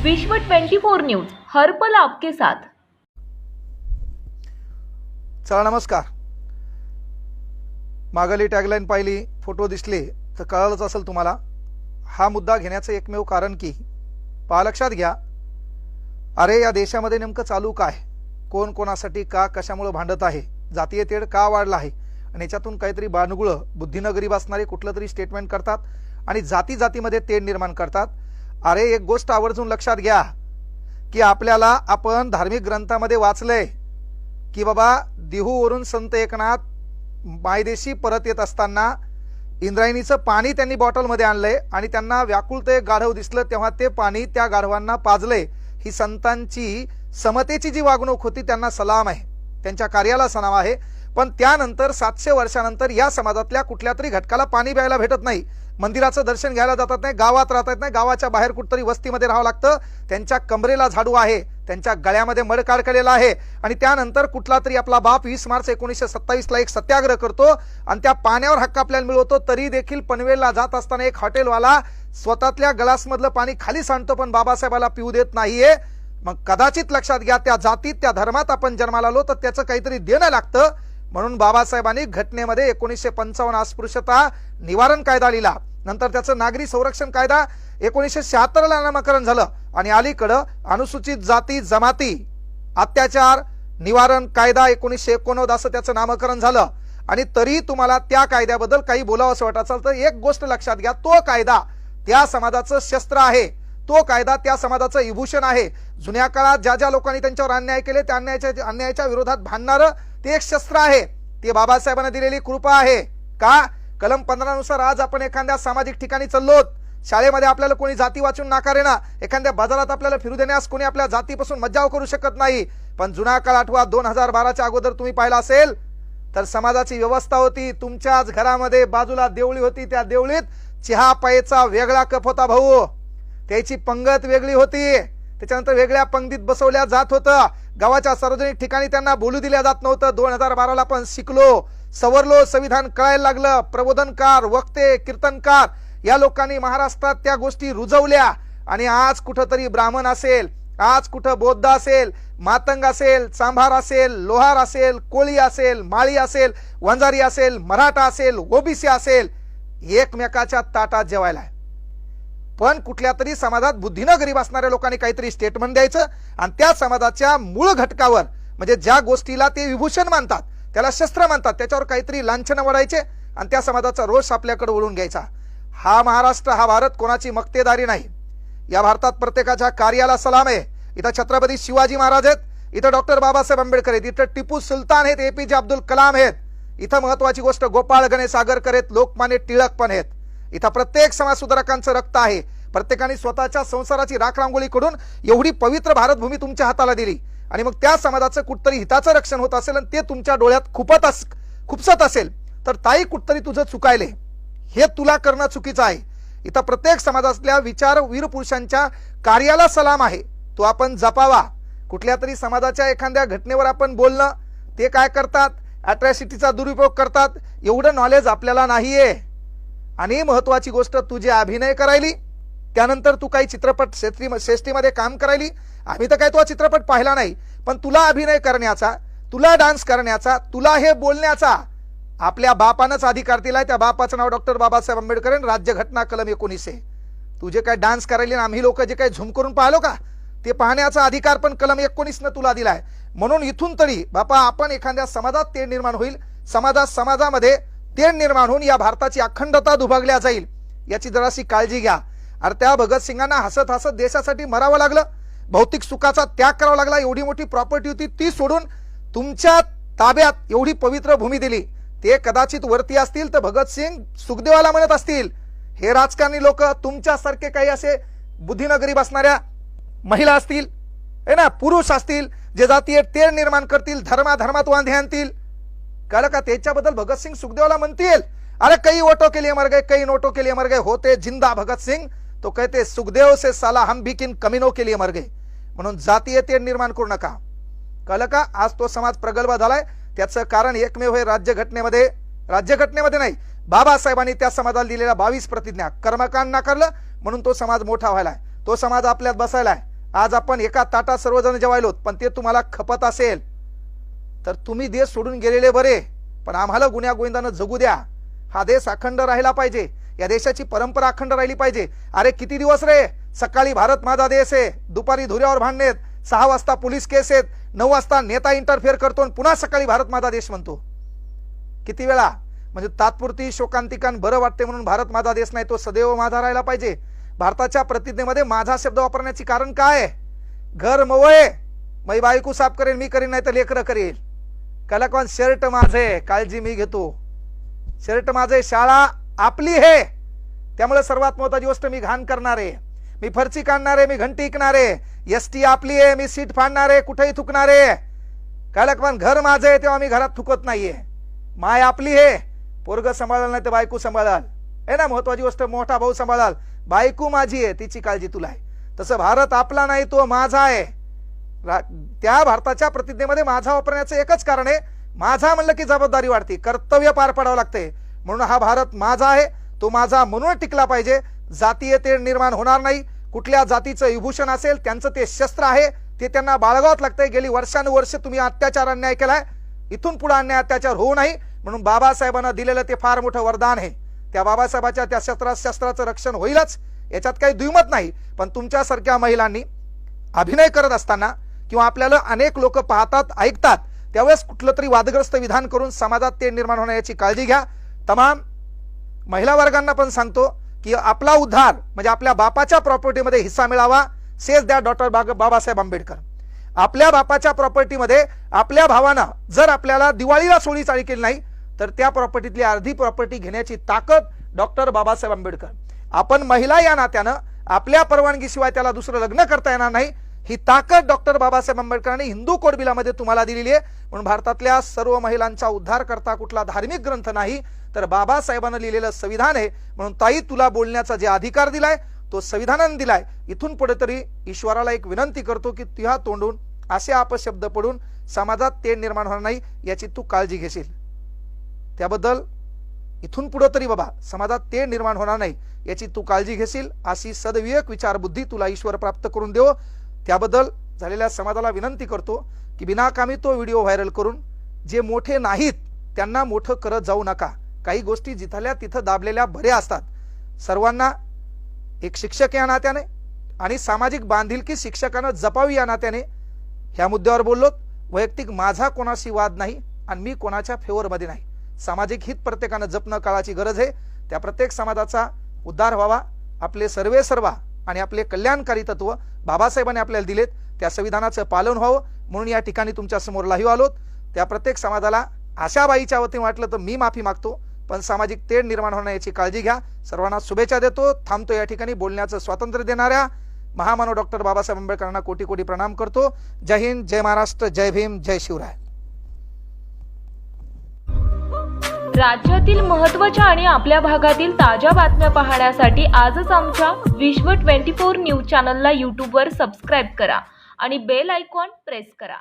विश्व 24 न्यूज हर पल आपके साथ। चला नमस्कार। मागली टॅगलाईन पाहिली, फोटो दिसले तर कळलंच असेल तुम्हाला। हा मुद्दा घेण्याचं एकमेव कारण की पहा, लक्षात घ्या, अरे या देशामध्ये नेमकं चालू काय, कोण कोणासाठी का कशामुळे भांडत आहे, जातीय तेढ का वाढला आहे आणि याच्यातून काहीतरी बाणगुळं बुद्धीनं गरीब असणारे कुठलं तरी स्टेटमेंट करतात आणि जाती जातीमध्ये तेढ निर्माण करतात। अरे एक गोष्ट आवर्जून लक्षात घ्या की आपल्याला आपण धार्मिक ग्रंथामध्ये वाचलंय की बाबा देहूवरून संत एकनाथ मायदेशी परत येत असताना इंद्रायणीचं पाणी त्यांनी बॉटलमध्ये आणलंय आणि त्यांना व्याकुळते गाढव दिसलं तेव्हा ते पाणी त्या गाढवांना पाजलंय। ही संतांची समतेची जी वागणूक होती त्यांना सलाम आहे, त्यांच्या कार्याला सलाम आहे। पण त्यानंतर 700 वर्षानंतर या समाजातल्या कुठल्या तरी घटकाला पाणी प्यायला भेटत नाही, मंदिराचं दर्शन घ्यायला जातात नाही, गावात राहतात नाही, गावाच्या बाहेर कुठतरी वस्तीमध्ये राहावं लागतं, त्यांच्या कमरेला झाडू आहे, त्यांच्या गळ्यामध्ये मड काढलेला आहे आणि त्यानंतर कुठला तरी आपला बाप 20 मार्च 1927 ला एक सत्याग्रह करतो आणि त्या पाण्यावर हक्क आपल्याला मिळवतो। तरी देखील पनवेलला जात असताना एक हॉटेलवाला स्वतःतल्या ग्लासमधलं पाणी खाली सांडतो पण बाबासाहेबाला पिऊ देत नाहीये। मग कदाचित लक्षात घ्या, त्या जातीत त्या धर्मात आपण जन्माला आलो तर त्याचं काहीतरी देणं लागतं। म्हणून बाबासाहेबांनी घटनेमध्ये 1955 अस्पृश्यता निवारण कायदा लिहिला, नंतर त्याचं नागरी संरक्षण कायदा 1976 ला नामकरण झालं आणि अलीकडं अनुसूचित जाती जमाती अत्याचार निवारण कायदा 1989 असं त्याचं नामकरण झालं। आणि तरी तुम्हाला त्या कायद्याबद्दल काही बोलावं असं वाटत असेल तर एक गोष्ट लक्षात घ्या, तो कायदा त्या समाजाचं शस्त्र आहे, तो कायदा त्या समाजाचं विभूषण आहे। जुन्या काळात ज्या ज्या लोकांनी त्यांच्यावर अन्याय केले त्या अन्यायाच्या विरोधात भांडणारं ते एक शस्त्र आहे, ते बाबासाहेबांना दिलेली कृपा आहे। का कलम 15 नुसार आज आपण एखाद्या सामाजिक ठिकाणी चाललोत, शाळेमध्ये आपल्याला कोणी जाती वाचून नाकारे ना, एखाद्या बाजारात आपल्याला फिरू देण्यास कोणी आपल्या जातीपासून मज्जाव करू शकत नाही। पण जुना काळ आठवा 2012च्या अगोदर तुम्ही पाहिला असेल तर समाजाची व्यवस्था होती, तुमच्याच घरामध्ये बाजूला देवळी होती, त्या देवळीत चहा पायचा वेगळा कप होता भाऊ, त्याची पंगत वेगळी होती, त्याच्यानंतर वेगळ्या पंक्तीत बसवल्या जात होतं, गावाच्या सार्वजनिक ठिकाणी त्यांना बोलू दिल्या जात नव्हतं। 2012 ला आपण शिकलो, सवरलो, संविधान कळायला लागलं, प्रबोधनकार वक्ते कीर्तनकार या लोकांनी महाराष्ट्रात त्या गोष्टी रुजवल्या आणि आज कुठंतरी ब्राह्मण असेल, आज कुठं बौद्ध असेल, मातंग असेल, चांभार असेल, लोहार असेल, कोळी असेल, माळी असेल, वंजारी असेल, मराठा असेल, ओबीसी असेल, एकमेकाच्या ताटात जेवायला आहे। पण कुठल्या तरी समाजात बुद्धीनं गरीब असणाऱ्या लोकांनी काहीतरी स्टेटमेंट द्यायचं आणि त्या समाजाच्या मूळ घटकावर म्हणजे ज्या गोष्टीला ते विभूषण मानतात, त्याला शस्त्र मानतात, त्याच्यावर काहीतरी लांछन वडायचे आणि त्या समाजाचा रोष आपल्याकडे वळून घ्यायचा। हा महाराष्ट्र, हा भारत कोणाची मक्तेदारी नाही, या भारतात प्रत्येकाच्या कार्याला सलाम आहे। इथं छत्रपती शिवाजी महाराज आहेत, इथं डॉक्टर बाबासाहेब आंबेडकर आहेत, इथं टिपू सुलतान आहेत, एपीजे अब्दुल कलाम आहेत, इथं महत्वाची गोष्ट गोपाळ गणेश आगरकर आहेत, लोकमान्य टिळक पण आहेत। इथं प्रत्येक समाज सुधारकांचं रक्त आहे, प्रत्येकाने स्वतःच्या संसाराची राखरांगोळी करून एवढी पवित्र भारतभूमी तुमच्या हाताला दिली आणि मग त्या समाजाचं कुठतरी हिताचं रक्षण होत असेल आणि ते तुमच्या डोळ्यात खुपसत असेल तर ताई कुठतरी तुझं चुकायले, हे तुला करणं चुकीचं आहे। इथं प्रत्येक समाजातल्या विचार वीर पुरुषांच्या कार्याला सलाम आहे, तो आपण जपावा। कुठल्या तरी समाजाच्या एखाद्या घटनेवर आपण बोलणं, ते काय करतात, अट्रॅसिटीचा दुरुपयोग करतात, एवढं नॉलेज आपल्याला नाहीये। आणि महत्वाची गोष्ट, तुझे अभिनय करायली, त्यानंतर तू काही चित्रपट श्रेष्ठीमध्ये काम करायली, आम्ही तर काय तो चित्रपट पाहिला नाही, पण तुला अभिनय करण्याचा, तुला डान्स करण्याचा, तुला हे बोलण्याचा आपल्या बापानंच अधिकार दिलाय। त्या बापाचं नाव डॉक्टर बाबासाहेब आंबेडकर आणि राज्यघटना कलम 19 आहे। तुझे काय डान्स करायली ना आम्ही लोक जे काही झूम करून पाहिलो का, ते पाहण्याचा अधिकार पण कलम 19 न तुला दिलाय। म्हणून इथून तरी बापा आपण एखाद्या समाजात तेढ निर्माण होईल, समाजामध्ये तेढ निर्माण होऊन या भारताची अखंडता दुभागल्या जाईल, याची जराशी काळजी घ्या। अरे त्या भगतसिंगांना हसत हसत देशासाठी मरावं लागलं, भौतिक सुखाचा त्याग करावा लागला, एवढी मोठी प्रॉपर्टी होती ती सोडून तुमच्या ताब्यात एवढी पवित्र भूमी दिली। ते कदाचित वरती असतील तर भगतसिंग सुखदेवाला म्हणत असतील, हे राजकारणी लोक तुमच्यासारखे काही असे बुद्धीनं गरीब असणाऱ्या महिला असतील है ना, पुरुष असतील जे जातीय तेढ निर्माण करतील, धर्मात वांधे आणतील, कळलं का, त्याच्याबद्दल भगतसिंग सुखदेवाला म्हणतील, अरे कई वोटों के लिए मर गए, कई नोटों के लिए मर गए, होते जिंदा भगत सिंह तो कहते सुखदेव से साला हम भी किन कमीनों के लिए मर गए। म्हणून जातीय तेढ निर्माण करू नका, कळलं का। आज तो समाज प्रगल्भ झालाय, त्याचं कारण एकमेव हे राज्यघटनेमध्ये नाही, बाबासाहेबांनी त्या समाजाला दिलेल्या 22 प्रतिज्ञा कर्मकांड नाकारलं म्हणून तो समाज मोठा व्हायलाय, तो समाज आपल्यात बसायलाय। आज आपण एका ताटात सर्वजण जेवायलोत, पण ते तुम्हाला खपत असेल तर तुम्ही देश सोडून गेलेले बरे, पण आम्हाला गुन्ह्या गोविंदानं जगू द्या. हा देश अखंड राहिला पाहिजे, या देशाची परंपरा अखंड राहिली पाहिजे. अरे किती दिवस रे, सकाळी भारत माझा देश आहे, दुपारी धुऱ्यावर भांडणेत, 6 वाजता पोलीस केस आहेत, 9 वाजता नेता इंटरफेअर करतो आणि पुन्हा सकाळी भारत माझा देश म्हणतो. किती वेळा? म्हणजे तात्पुरती शोकांतिकान बरं वाटते म्हणून भारत माझा देश नाही, तो सदैव माझा राहिला पाहिजे. भारताच्या प्रतिज्ञेमध्ये माझा शब्द वापरण्याचे कारण काय आहे? घर मवय, मै बायको साफ करेल, मी करीन नाही तर लेकरं करेल. कला कोण? शर्ट माझे, काळजी मी घेतो. शर्ट माझे, शाळा आपली आहे, त्यामुळे सर्वात महत्वाची गोष्ट मी घाण करणार आहे, मी फरची काढणार आहे, मी घंटी ऐकणार आहे, एसटी आपली आहे, मी सीट फाडणार आहे, कुठेही थुकणार आहे. कळलं पण? घर माझे आहे तेव्हा मी घरात थुकत नाहीये. माय आपली आहे, पोरग सांभाळाल नाही तर बायको सांभाळाल, आहे ना. महत्वाची गोष्ट, मोठा भाऊ सांभाळाल, बायको माझी आहे, तिची काळजी तुला आहे. तसं भारत आपला नाही, तो माझा आहे. त्या भारताच्या प्रतिज्ञेमध्ये माझा वापरण्याचं एकच कारण आहे, माझा म्हणलं की जबाबदारी वाढते, कर्तव्य पार पाडावं लागते. म्हणून हा भारत माझा आहे, तो माझा म्हणून टिकला पाहिजे. जातीय तेढ निर्माण होणार नाही. कुठल्या जातीचं विभूषण असेल त्यांचं ते शस्त्र आहे, ते त्यांना बाळगावंच लागतंय. गेली वर्षानुवर्ष तुम्ही अत्याचार अन्याय केलाय, इथून पुढे अन्याय अत्याचार होऊ नाही म्हणून बाबासाहेबांना दिलेलं ते फार मोठं वरदान आहे. त्या बाबासाहेबाच्या त्या शस्त्राचं रक्षण होईलच, याच्यात काही दुमत नाही. पण तुमच्यासारख्या महिलांनी अभिनय करत असताना किंवा आपल्याला अनेक लोक पाहतात ऐकतात त्यावेळेस कुठलं तरी वादग्रस्त विधान करून समाजात ते निर्माण होण्याची काळजी घ्या. तमाम महिला वर्गांना पण सांगतो की आपला उद्धार म्हणजे आपल्या बापाच्या प्रॉपर्टीमध्ये हिस्सा मिळावा. सेज द्या डॉक्टर बाबासाहेब आंबेडकर. आपल्या बापाच्या प्रॉपर्टीमध्ये आपल्या भावानं जर आपल्याला दिवाळीला सोळी चाळी केली नाही तर त्या प्रॉपर्टीतली अर्धी प्रॉपर्टी घेण्याची ताकद डॉक्टर बाबासाहेब आंबेडकर. आपण महिला या नात्यानं आपल्या परवानगीशिवाय त्याला दुसरं लग्न करता येणार नाही, ही ताकद डॉक्टर बाबासाहेब आंबेडकरांनी हिंदू कोड बिलामध्ये तुम्हाला दिलेली आहे. म्हणून भारतातल्या सर्व महिलांचा उद्धार करता कुठला धार्मिक ग्रंथ नाही तर बाबासाहेबांनी लिहिलेलं संविधान आहे. म्हणून ताई, तुला बोलण्याचा जे अधिकार दिलाय तो संविधानाने दिलाय. इथून पुढे तरी ईश्वराला एक विनंती करतो की तुझ्या तोंडून असे अपशब्द पडून समाजात तेढ निर्माण होणार नाही याची तू काळजी घेशील. त्याबद्दल इथून पुढे तरी बाबा समाजात तेढ निर्माण होणार नाही याची तू काळजी घेशील, अशी सद्विवेक विचार बुद्धी तुला ईश्वर प्राप्त करून देव. त्याबद्दल झालेल्या समाजाला विनंती करतो की बिनाकामी तो व्हिडिओ व्हायरल करून जे मोठे नाहीत त्यांना मोठं करत जाऊ नका. काही गोष्टी जिथल्या तिथं दाबलेल्या बऱ्या असतात. सर्वांना एक शिक्षक या नात्याने आणि सामाजिक बांधिलकी शिक्षकानं जपावी या नात्याने ह्या मुद्द्यावर बोललोत. वैयक्तिक माझा कोणाशी वाद नाही आणि मी कोणाच्या फेवरमध्ये नाही. सामाजिक हित प्रत्येकानं जपणं काळाची गरज आहे. त्या प्रत्येक समाजाचा उद्धार व्हावा. आपले सर्वे सर्वा आणि आपले कल्याणकारी तत्व बाबासाहेबांनी आपल्याला दिलेत, त्या संविधानाचं पालन व्हावं म्हणून या ठिकाणी तुमच्या समोर लाईव्ह आलोत. त्या प्रत्येक समाजाला आशाबाईच्या वतीने वाटलं तर मी माफी मागतो, पण सामाजिक तेढ निर्माण होणार याची काळजी घ्या. सर्वांना शुभेच्छा देतो. थांबतो. या ठिकाणी बोलण्याचं स्वातंत्र्य देणाऱ्या महामानव डॉक्टर बाबासाहेब आंबेडकरांना कोटी कोटी प्रणाम करतो. जय हिंद, जय महाराष्ट्र, जय भीम, जय शिवराय. राज्यातील महत्त्वाच्या आणि आपल्या भागातील ताज्या बातम्या पाहण्यासाठी आजच आमच्या विश्व 24 न्यूज चॅनलला यूट्यूबवर सबस्क्राईब करा आणि बेल आयकॉन प्रेस करा.